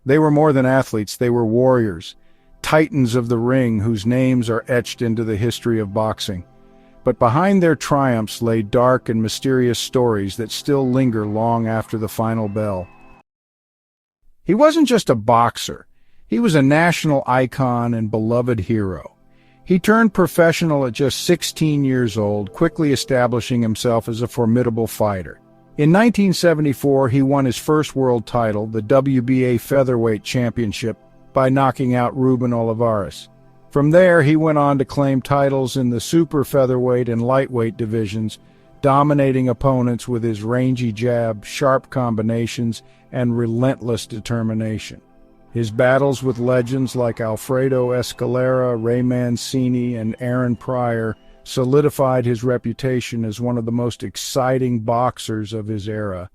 They were more than athletes, they were warriors, titans of the ring whose names are etched into the history of boxing. But behind their triumphs lay dark and mysterious stories that still linger long after the final bell. He wasn't just a boxer, he was a national icon and beloved hero. He turned professional at just 16 years old, quickly establishing himself as a formidable fighter. In 1974, he won his first world title, the WBA Featherweight Championship, by knocking out Ruben Olivares. From there, he went on to claim titles in the super featherweight and lightweight divisions, dominating opponents with his rangy jab, sharp combinations, and relentless determination. His battles with legends like Alfredo Escalera, Ray Mancini, and Aaron Pryor solidified his reputation as one of the most exciting boxers of his era.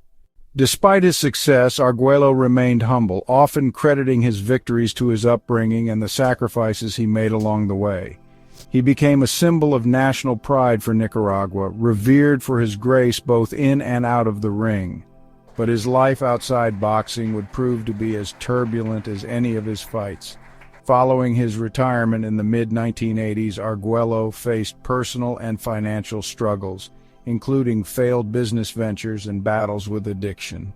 Despite his success, Arguello remained humble, often crediting his victories to his upbringing and the sacrifices he made along the way. He became a symbol of national pride for Nicaragua, revered for his grace both in and out of the ring. But his life outside boxing would prove to be as turbulent as any of his fights. Following his retirement in the mid-1980s, Arguello faced personal and financial struggles, including failed business ventures and battles with addiction.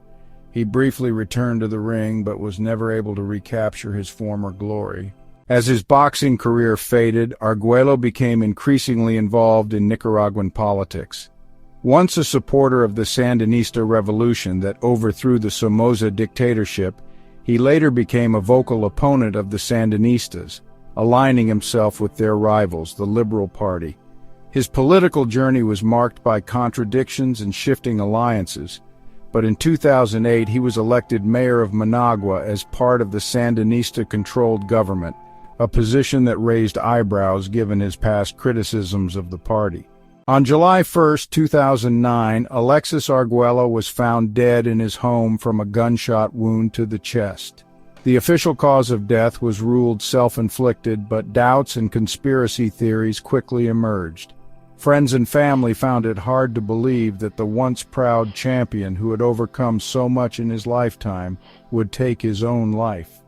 He briefly returned to the ring but was never able to recapture his former glory. As his boxing career faded, Arguello became increasingly involved in Nicaraguan politics. Once a supporter of the Sandinista revolution that overthrew the Somoza dictatorship, he later became a vocal opponent of the Sandinistas, aligning himself with their rivals, the Liberal Party. His political journey was marked by contradictions and shifting alliances, but in 2008 he was elected mayor of Managua as part of the Sandinista-controlled government, a position that raised eyebrows given his past criticisms of the party. On July 1, 2009, Alexis Arguello was found dead in his home from a gunshot wound to the chest. The official cause of death was ruled self-inflicted, but doubts and conspiracy theories quickly emerged. Friends and family found it hard to believe that the once proud champion who had overcome so much in his lifetime would take his own life.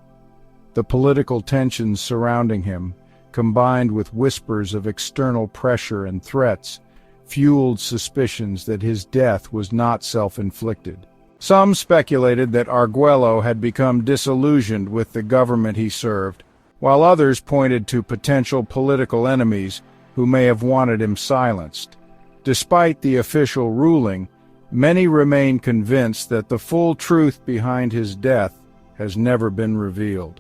The political tensions surrounding him, combined with whispers of external pressure and threats, fueled suspicions that his death was not self-inflicted. Some speculated that Arguello had become disillusioned with the government he served, while others pointed to potential political enemies who may have wanted him silenced. Despite the official ruling, many remain convinced that the full truth behind his death has never been revealed.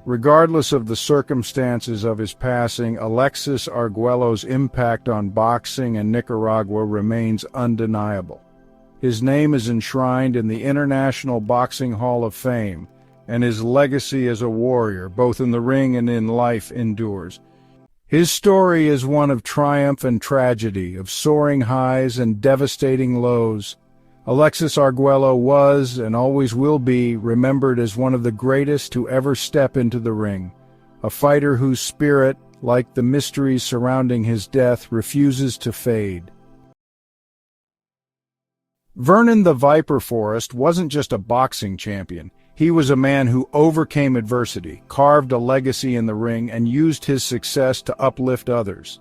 Regardless of the circumstances of his passing, Alexis Arguello's impact on boxing and Nicaragua remains undeniable. His name is enshrined in the International Boxing Hall of Fame, and his legacy as a warrior, both in the ring and in life, endures. His story is one of triumph and tragedy, of soaring highs and devastating lows. Alexis Arguello was, and always will be, remembered as one of the greatest to ever step into the ring, a fighter whose spirit, like the mysteries surrounding his death, refuses to fade. Vernon the Viper Forrest wasn't just a boxing champion. He was a man who overcame adversity, carved a legacy in the ring, and used his success to uplift others.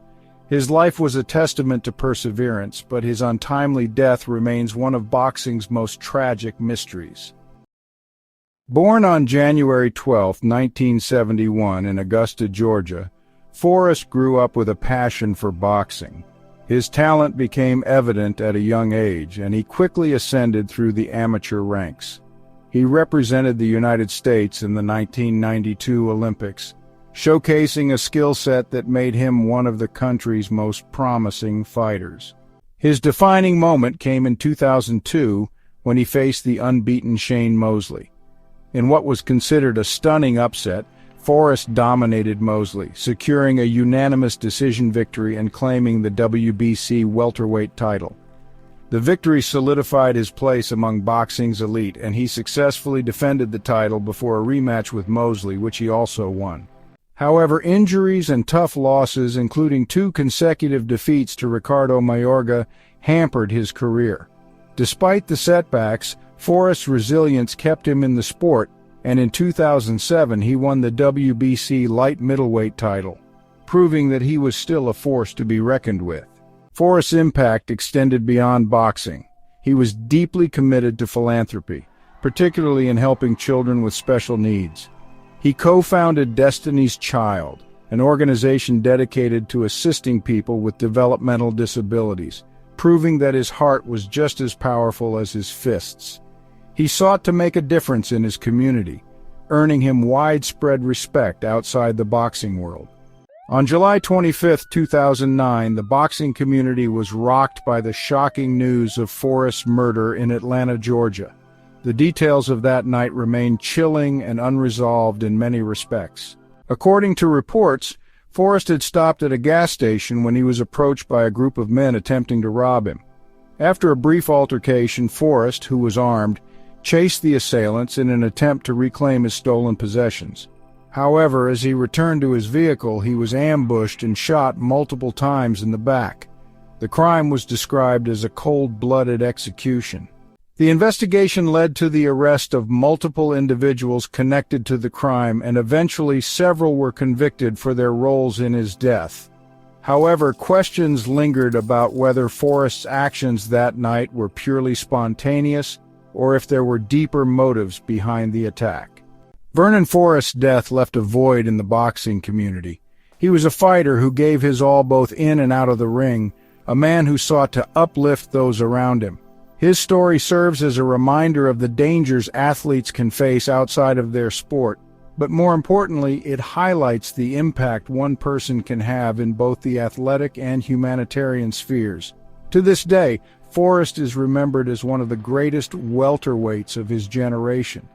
His life was a testament to perseverance, but his untimely death remains one of boxing's most tragic mysteries. Born on January 12, 1971 in Augusta, Georgia, Forrest grew up with a passion for boxing. His talent became evident at a young age, and he quickly ascended through the amateur ranks. He represented the United States in the 1992 Olympics, showcasing a skill set that made him one of the country's most promising fighters. His defining moment came in 2002 when he faced the unbeaten Shane Mosley. In what was considered a stunning upset, Forrest dominated Mosley, securing a unanimous decision victory and claiming the WBC welterweight title. The victory solidified his place among boxing's elite, and he successfully defended the title before a rematch with Mosley, which he also won. However, injuries and tough losses, including 2 consecutive defeats to Ricardo Mayorga, hampered his career. Despite the setbacks, Forrest's resilience kept him in the sport, and in 2007 he won the WBC light middleweight title, proving that he was still a force to be reckoned with. Forrest's impact extended beyond boxing. He was deeply committed to philanthropy, particularly in helping children with special needs. He co-founded Destiny's Child, an organization dedicated to assisting people with developmental disabilities, proving that his heart was just as powerful as his fists. He sought to make a difference in his community, earning him widespread respect outside the boxing world. On July 25, 2009, the boxing community was rocked by the shocking news of Forrest's murder in Atlanta, Georgia. The details of that night remain chilling and unresolved in many respects. According to reports, Forrest had stopped at a gas station when he was approached by a group of men attempting to rob him. After a brief altercation, Forrest, who was armed, chased the assailants in an attempt to reclaim his stolen possessions. However, as he returned to his vehicle, he was ambushed and shot multiple times in the back. The crime was described as a cold-blooded execution. The investigation led to the arrest of multiple individuals connected to the crime, and eventually several were convicted for their roles in his death. However, questions lingered about whether Forrest's actions that night were purely spontaneous or if there were deeper motives behind the attack. Vernon Forrest's death left a void in the boxing community. He was a fighter who gave his all both in and out of the ring, a man who sought to uplift those around him. His story serves as a reminder of the dangers athletes can face outside of their sport, but more importantly, it highlights the impact one person can have in both the athletic and humanitarian spheres. To this day, Forrest is remembered as one of the greatest welterweights of his generation.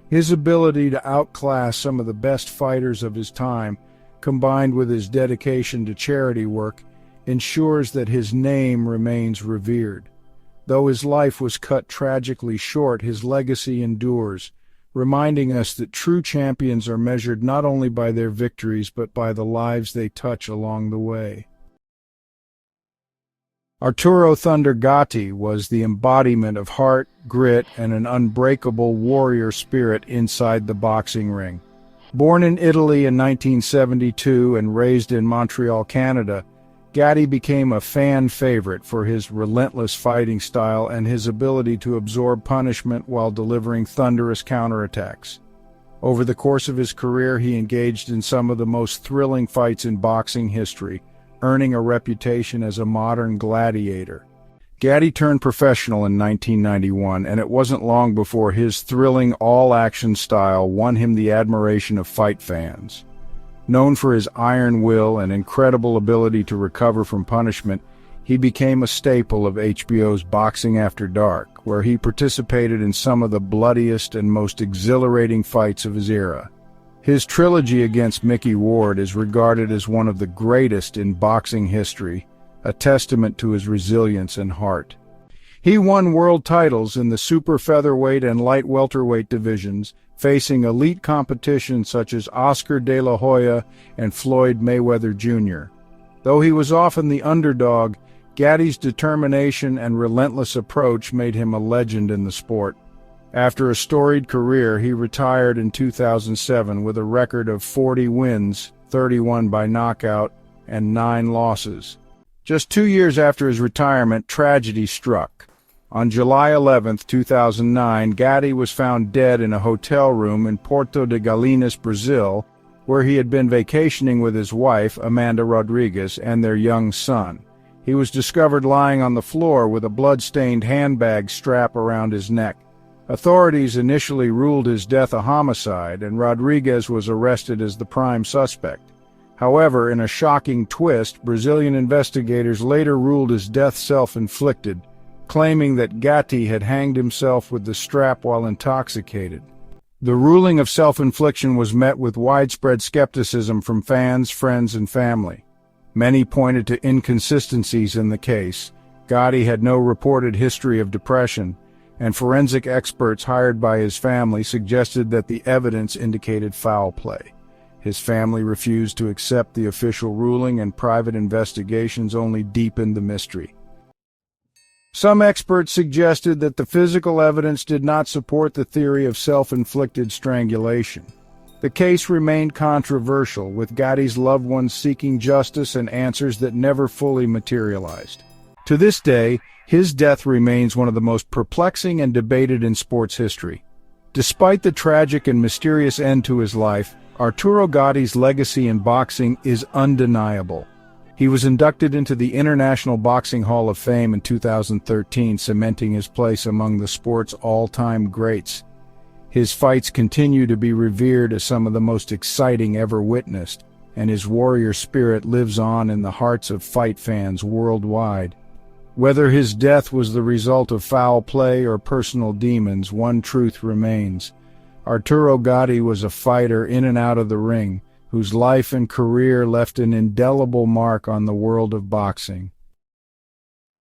His ability to outclass some of the best fighters of his time, combined with his dedication to charity work, ensures that his name remains revered. Though his life was cut tragically short, his legacy endures, reminding us that true champions are measured not only by their victories but by the lives they touch along the way. Arturo "Thunder" Gatti was the embodiment of heart, grit, and an unbreakable warrior spirit inside the boxing ring. Born in Italy in 1972 and raised in Montreal, Canada, Gatti became a fan favorite for his relentless fighting style and his ability to absorb punishment while delivering thunderous counterattacks. Over the course of his career, he engaged in some of the most thrilling fights in boxing history, earning a reputation as a modern gladiator. Gatti turned professional in 1991, and it wasn't long before his thrilling all-action style won him the admiration of fight fans. Known for his iron will and incredible ability to recover from punishment, he became a staple of HBO's Boxing After Dark, where he participated in some of the bloodiest and most exhilarating fights of his era. His trilogy against Mickey Ward is regarded as one of the greatest in boxing history, a testament to his resilience and heart. He won world titles in the super featherweight and light welterweight divisions, facing elite competition such as Oscar de la Hoya and Floyd Mayweather Jr. Though he was often the underdog, Gatti's determination and relentless approach made him a legend in the sport. After a storied career, he retired in 2007 with a record of 40 wins, 31 by knockout, and 9 losses. Just 2 years after his retirement, tragedy struck. On July 11, 2009, Gatti was found dead in a hotel room in Porto de Galinhas, Brazil, where he had been vacationing with his wife, Amanda Rodriguez, and their young son. He was discovered lying on the floor with a blood-stained handbag strap around his neck. Authorities initially ruled his death a homicide, and Rodriguez was arrested as the prime suspect. However, in a shocking twist, Brazilian investigators later ruled his death self-inflicted, claiming that Gatti had hanged himself with the strap while intoxicated. The ruling of self-infliction was met with widespread skepticism from fans, friends, and family. Many pointed to inconsistencies in the case. Gatti had no reported history of depression, and forensic experts hired by his family suggested that the evidence indicated foul play. His family refused to accept the official ruling, and private investigations only deepened the mystery. Some experts suggested that the physical evidence did not support the theory of self-inflicted strangulation. The case remained controversial, with Gatti's loved ones seeking justice and answers that never fully materialized. To this day, his death remains one of the most perplexing and debated in sports history. Despite the tragic and mysterious end to his life, Arturo Gatti's legacy in boxing is undeniable. He was inducted into the International Boxing Hall of Fame in 2013, cementing his place among the sport's all-time greats. His fights continue to be revered as some of the most exciting ever witnessed, and his warrior spirit lives on in the hearts of fight fans worldwide. Whether his death was the result of foul play or personal demons, one truth remains. Arturo Gatti was a fighter in and out of the ring, whose life and career left an indelible mark on the world of boxing.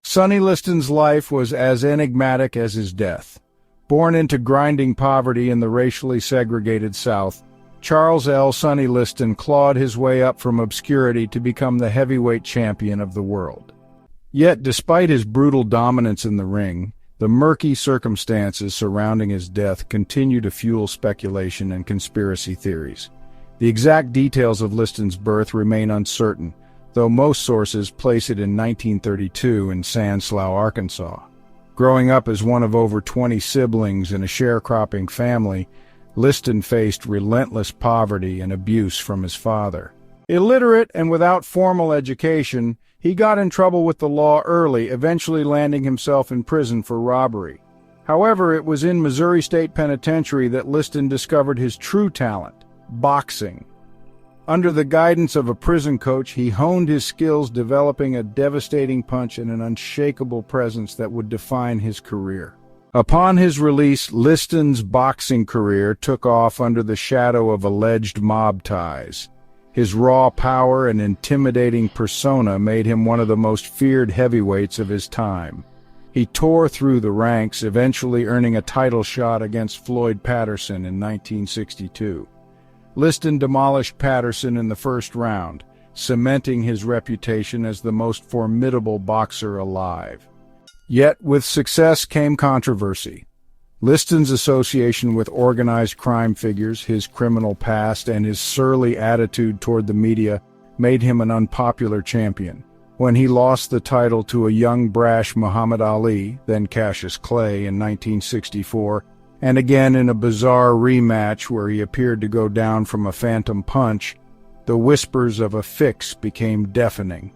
Sonny Liston's life was as enigmatic as his death. Born into grinding poverty in the racially segregated South, Charles L. Sonny Liston clawed his way up from obscurity to become the heavyweight champion of the world. Yet, despite his brutal dominance in the ring, the murky circumstances surrounding his death continue to fuel speculation and conspiracy theories. The exact details of Liston's birth remain uncertain, though most sources place it in 1932 in Sanslow, Arkansas. Growing up as one of over 20 siblings in a sharecropping family, Liston faced relentless poverty and abuse from his father. Illiterate and without formal education, he got in trouble with the law early, eventually landing himself in prison for robbery. However, it was in Missouri State Penitentiary that Liston discovered his true talent: boxing. Under the guidance of a prison coach, he honed his skills, developing a devastating punch and an unshakable presence that would define his career. Upon his release, Liston's boxing career took off under the shadow of alleged mob ties. His raw power and intimidating persona made him one of the most feared heavyweights of his time. He tore through the ranks, eventually earning a title shot against Floyd Patterson in 1962. Liston demolished Patterson in the first round, cementing his reputation as the most formidable boxer alive. Yet, with success came controversy. Liston's association with organized crime figures, his criminal past, and his surly attitude toward the media made him an unpopular champion. When he lost the title to a young, brash Muhammad Ali, then Cassius Clay, in 1964, and again in a bizarre rematch where he appeared to go down from a phantom punch, the whispers of a fix became deafening.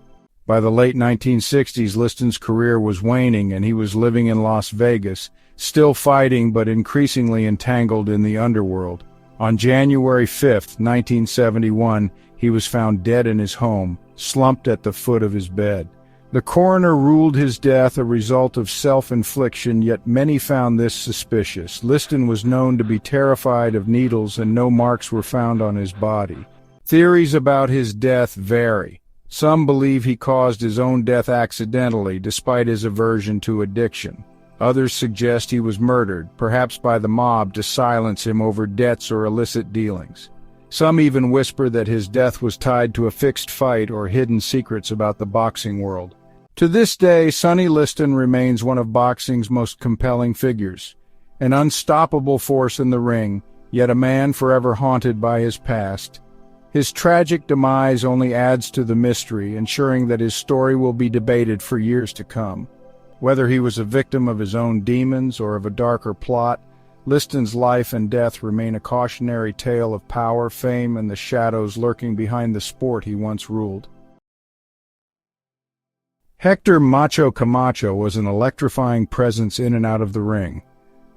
By the late 1960s, Liston's career was waning, and he was living in Las Vegas, still fighting but increasingly entangled in the underworld. On January 5, 1971, he was found dead in his home, slumped at the foot of his bed. The coroner ruled his death a result of self-infliction, yet many found this suspicious. Liston was known to be terrified of needles, and no marks were found on his body. Theories about his death vary. Some believe he caused his own death accidentally, despite his aversion to addiction. Others suggest he was murdered, perhaps by the mob, to silence him over debts or illicit dealings. Some even whisper that his death was tied to a fixed fight or hidden secrets about the boxing world. To this day, Sonny Liston remains one of boxing's most compelling figures. An unstoppable force in the ring, yet a man forever haunted by his past. His tragic demise only adds to the mystery, ensuring that his story will be debated for years to come. Whether he was a victim of his own demons or of a darker plot, Liston's life and death remain a cautionary tale of power, fame, and the shadows lurking behind the sport he once ruled. Héctor Macho Camacho was an electrifying presence in and out of the ring.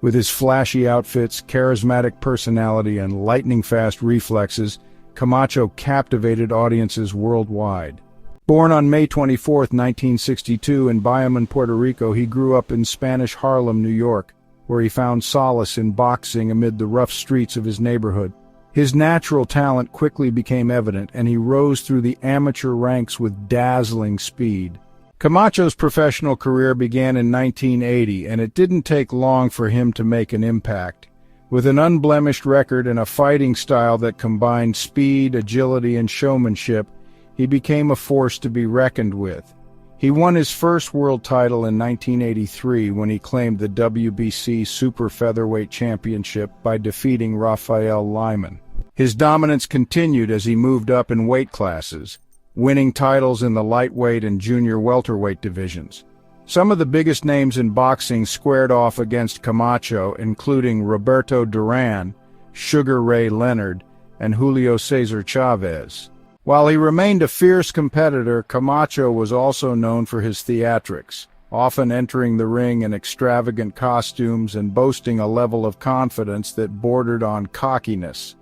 With his flashy outfits, charismatic personality, and lightning-fast reflexes, Camacho captivated audiences worldwide. Born on May 24, 1962 in Bayamon, Puerto Rico, he grew up in Spanish Harlem, New York, where he found solace in boxing amid the rough streets of his neighborhood. His natural talent quickly became evident, and he rose through the amateur ranks with dazzling speed. Camacho's professional career began in 1980, and it didn't take long for him to make an impact. With an unblemished record and a fighting style that combined speed, agility, and showmanship, he became a force to be reckoned with. He won his first world title in 1983 when he claimed the WBC Super Featherweight Championship by defeating Rafael Lyman. His dominance continued as he moved up in weight classes, winning titles in the lightweight and junior welterweight divisions. Some of the biggest names in boxing squared off against Camacho, including Roberto Duran, Sugar Ray Leonard, and Julio Cesar Chavez. While he remained a fierce competitor, Camacho was also known for his theatrics, often entering the ring in extravagant costumes and boasting a level of confidence that bordered on cockiness.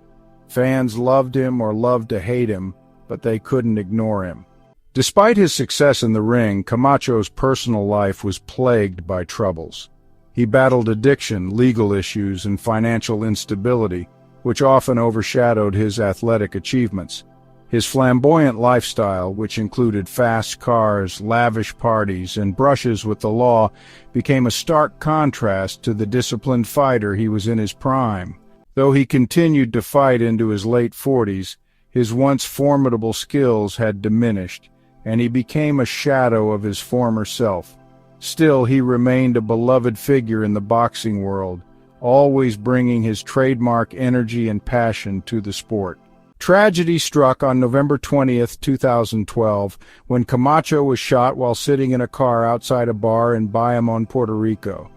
Fans loved him or loved to hate him, but they couldn't ignore him. Despite his success in the ring, Camacho's personal life was plagued by troubles. He battled addiction, legal issues, and financial instability, which often overshadowed his athletic achievements. His flamboyant lifestyle, which included fast cars, lavish parties, and brushes with the law, became a stark contrast to the disciplined fighter he was in his prime. Though he continued to fight into his late 40s, his once formidable skills had diminished, and he became a shadow of his former self. Still, he remained a beloved figure in the boxing world, always bringing his trademark energy and passion to the sport. Tragedy struck on November 20th, 2012, when Camacho was shot while sitting in a car outside a bar in Bayamon, Puerto Rico.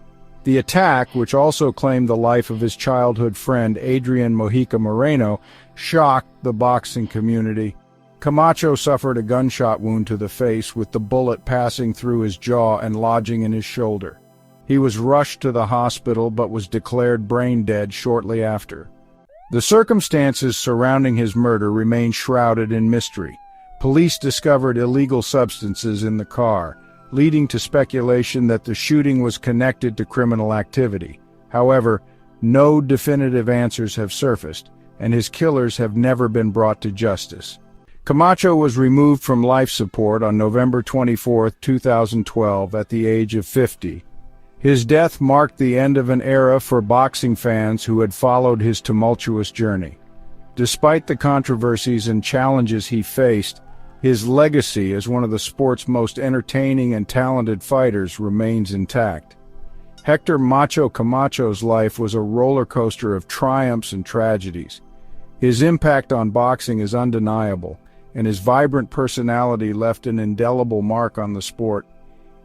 The attack, which also claimed the life of his childhood friend Adrian Mojica Moreno, shocked the boxing community. Camacho suffered a gunshot wound to the face, with the bullet passing through his jaw and lodging in his shoulder. He was rushed to the hospital but was declared brain dead shortly after. The circumstances surrounding his murder remain shrouded in mystery. Police discovered illegal substances in the car, leading to speculation that the shooting was connected to criminal activity. However, no definitive answers have surfaced, and his killers have never been brought to justice. Camacho was removed from life support on November 24, 2012, at the age of 50. His death marked the end of an era for boxing fans who had followed his tumultuous journey. Despite the controversies and challenges he faced, his legacy as one of the sport's most entertaining and talented fighters remains intact. Héctor Macho Camacho's life was a roller coaster of triumphs and tragedies. His impact on boxing is undeniable, and his vibrant personality left an indelible mark on the sport.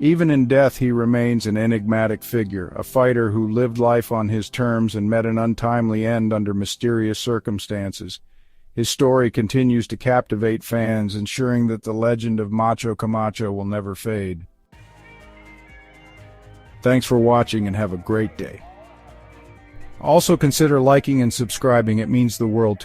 Even in death, he remains an enigmatic figure, a fighter who lived life on his terms and met an untimely end under mysterious circumstances. His story continues to captivate fans, ensuring that the legend of Macho Camacho will never fade. Thanks for watching and have a great day. Also consider liking and subscribing, it means the world to me.